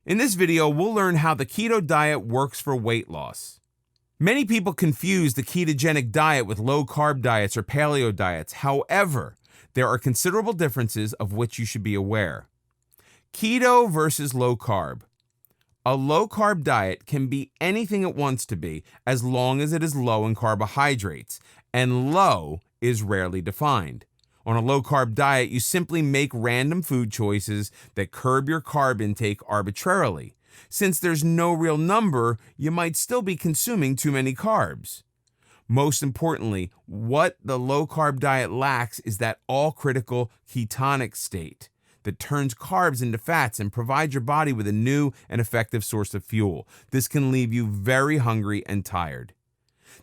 In this video, we'll learn how the keto diet works for weight loss. Many people confuse the ketogenic diet with low carb diets or paleo diets. However, there are considerable differences of which you should be aware. Keto versus low carb. A low carb diet can be anything it wants to be as long as it is low in carbohydrates, and low is rarely defined. On a low carb diet, you simply make random food choices that curb your carb intake arbitrarily. Since there's no real number, you might still be consuming too many carbs. Most importantly, what the low carb diet lacks is that all-critical ketonic state that turns carbs into fats and provides your body with a new and effective source of fuel. This can leave you very hungry and tired.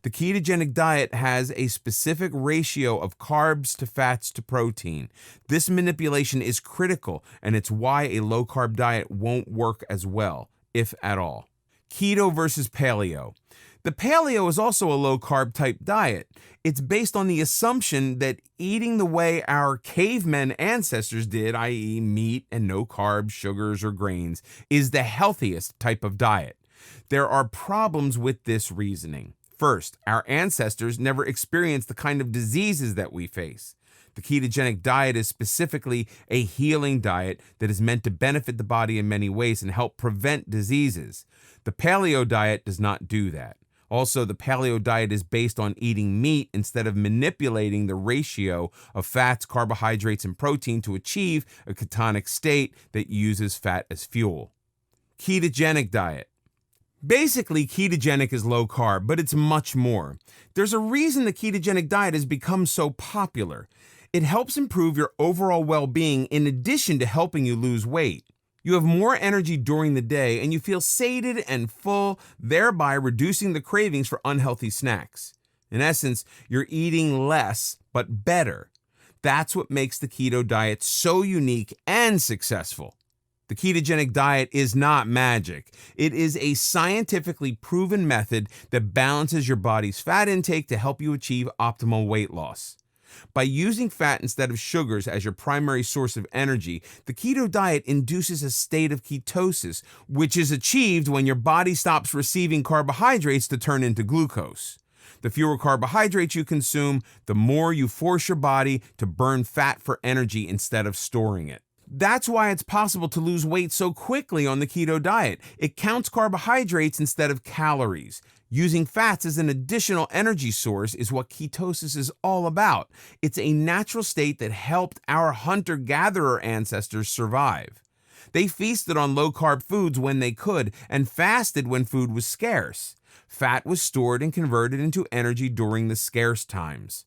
The ketogenic diet has a specific ratio of carbs to fats to protein. This manipulation is critical, and it's why a low-carb diet won't work as well, if at all. Keto versus paleo. The paleo is also a low-carb type diet. It's based on the assumption that eating the way our cavemen ancestors did, i.e. meat and no carbs, sugars, or grains, is the healthiest type of diet. There are problems with this reasoning. First, our ancestors never experienced the kind of diseases that we face. The ketogenic diet is specifically a healing diet that is meant to benefit the body in many ways and help prevent diseases. The paleo diet does not do that. Also, the paleo diet is based on eating meat instead of manipulating the ratio of fats, carbohydrates, and protein to achieve a ketonic state that uses fat as fuel. Ketogenic diet. Basically, ketogenic is low carb, but it's much more. There's a reason the ketogenic diet has become so popular. It helps improve your overall well-being in addition to helping you lose weight. You have more energy during the day and you feel sated and full, thereby reducing the cravings for unhealthy snacks. In essence, you're eating less, but better. That's what makes the keto diet so unique and successful. The ketogenic diet is not magic. It is a scientifically proven method that balances your body's fat intake to help you achieve optimal weight loss. By using fat instead of sugars as your primary source of energy, the keto diet induces a state of ketosis, which is achieved when your body stops receiving carbohydrates to turn into glucose. The fewer carbohydrates you consume, the more you force your body to burn fat for energy instead of storing it. That's why it's possible to lose weight so quickly on the keto diet. It counts carbohydrates instead of calories. Using fats as an additional energy source is what ketosis is all about. It's a natural state that helped our hunter-gatherer ancestors survive. They feasted on low-carb foods when they could and fasted when food was scarce. Fat was stored and converted into energy during the scarce times.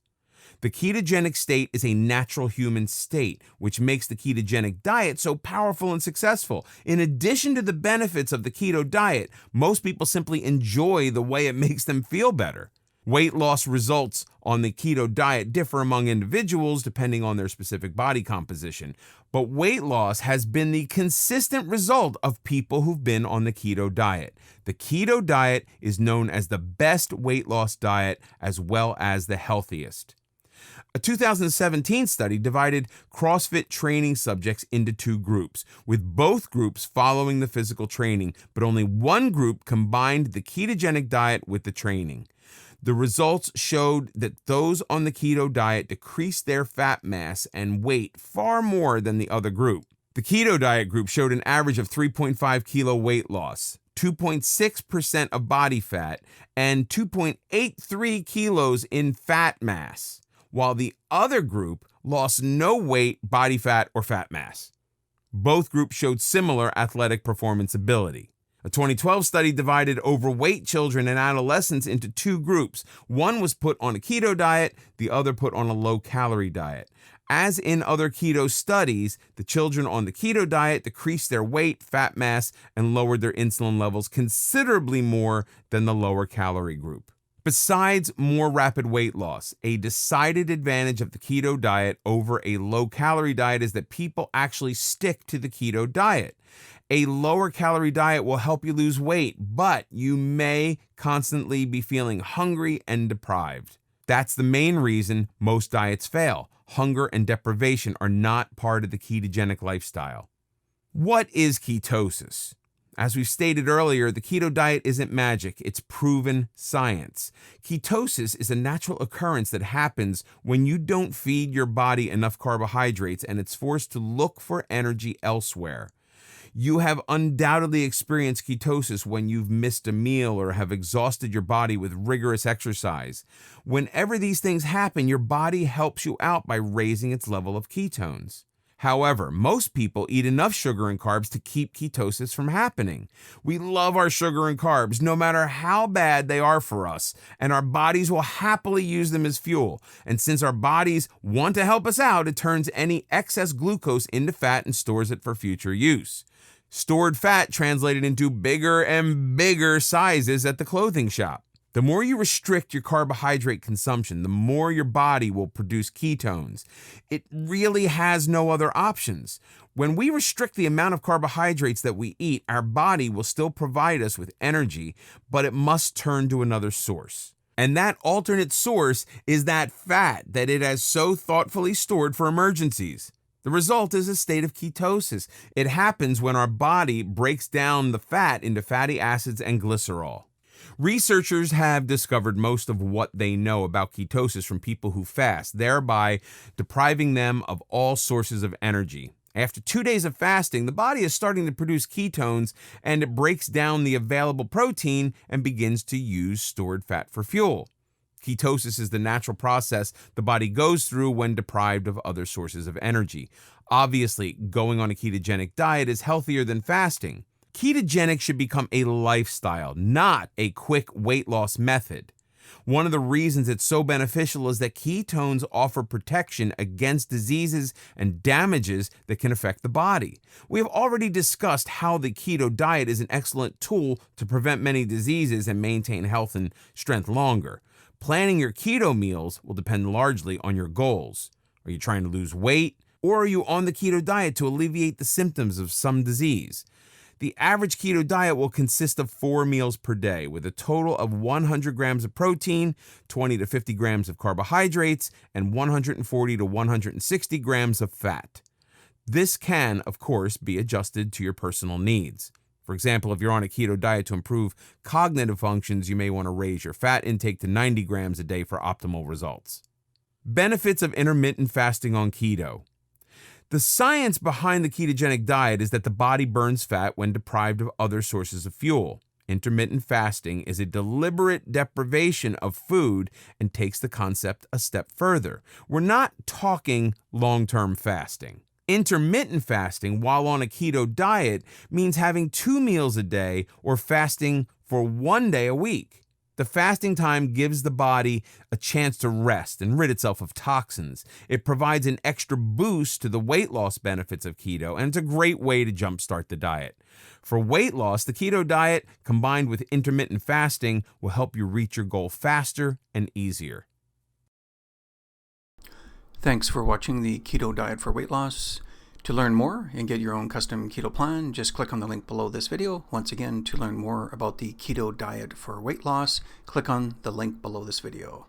The ketogenic state is a natural human state, which makes the ketogenic diet so powerful and successful. In addition to the benefits of the keto diet, most people simply enjoy the way it makes them feel better. Weight loss results on the keto diet differ among individuals depending on their specific body composition, but weight loss has been the consistent result of people who've been on the keto diet. The keto diet is known as the best weight loss diet as well as the healthiest. A 2017 study divided CrossFit training subjects into two groups, with both groups following the physical training, but only one group combined the ketogenic diet with the training. The results showed that those on the keto diet decreased their fat mass and weight far more than the other group. The keto diet group showed an average of 3.5 kilo weight loss, 2.6% of body fat, and 2.83 kilos in fat mass, while the other group lost no weight, body fat, or fat mass. Both groups showed similar athletic performance ability. A 2012 study divided overweight children and adolescents into two groups. One was put on a keto diet, the other put on a low-calorie diet. As in other keto studies, the children on the keto diet decreased their weight, fat mass, and lowered their insulin levels considerably more than the lower-calorie group. Besides more rapid weight loss, a decided advantage of the keto diet over a low-calorie diet is that people actually stick to the keto diet. A lower-calorie diet will help you lose weight, but you may constantly be feeling hungry and deprived. That's the main reason most diets fail. Hunger and deprivation are not part of the ketogenic lifestyle. What is ketosis? As we've stated earlier, the keto diet isn't magic, it's proven science. Ketosis is a natural occurrence that happens when you don't feed your body enough carbohydrates and it's forced to look for energy elsewhere. You have undoubtedly experienced ketosis when you've missed a meal or have exhausted your body with rigorous exercise. Whenever these things happen, your body helps you out by raising its level of ketones. However, most people eat enough sugar and carbs to keep ketosis from happening. We love our sugar and carbs, no matter how bad they are for us, and our bodies will happily use them as fuel. And since our bodies want to help us out, it turns any excess glucose into fat and stores it for future use. Stored fat translated into bigger and bigger sizes at the clothing shop. The more you restrict your carbohydrate consumption, the more your body will produce ketones. It really has no other options. When we restrict the amount of carbohydrates that we eat, our body will still provide us with energy, but it must turn to another source. And that alternate source is that fat that it has so thoughtfully stored for emergencies. The result is a state of ketosis. It happens when our body breaks down the fat into fatty acids and glycerol. Researchers have discovered most of what they know about ketosis from people who fast, thereby depriving them of all sources of energy. After 2 days of fasting, the body is starting to produce ketones and it breaks down the available protein and begins to use stored fat for fuel. Ketosis is the natural process the body goes through when deprived of other sources of energy. Obviously, going on a ketogenic diet is healthier than fasting. Ketogenic should become a lifestyle, not a quick weight loss method. One of the reasons it's so beneficial is that ketones offer protection against diseases and damages that can affect the body. We have already discussed how the keto diet is an excellent tool to prevent many diseases and maintain health and strength longer. Planning your keto meals will depend largely on your goals. Are you trying to lose weight, or are you on the keto diet to alleviate the symptoms of some disease? The average keto diet will consist of 4 meals per day with a total of 100 grams of protein, 20 to 50 grams of carbohydrates, and 140 to 160 grams of fat. This can, of course, be adjusted to your personal needs. For example, if you're on a keto diet to improve cognitive functions, you may want to raise your fat intake to 90 grams a day for optimal results. Benefits of intermittent fasting on keto. The science behind the ketogenic diet is that the body burns fat when deprived of other sources of fuel. Intermittent fasting is a deliberate deprivation of food and takes the concept a step further. We're not talking long-term fasting. Intermittent fasting while on a keto diet means having 2 meals a day or fasting for 1 day a week. The fasting time gives the body a chance to rest and rid itself of toxins. It provides an extra boost to the weight loss benefits of keto, and it's a great way to jumpstart the diet. For weight loss, the keto diet combined with intermittent fasting will help you reach your goal faster and easier. Thanks for watching the Keto Diet for Weight Loss. To learn more and get your own custom keto plan, just click on the link below this video. Once again, to learn more about the keto diet for weight loss, click on the link below this video.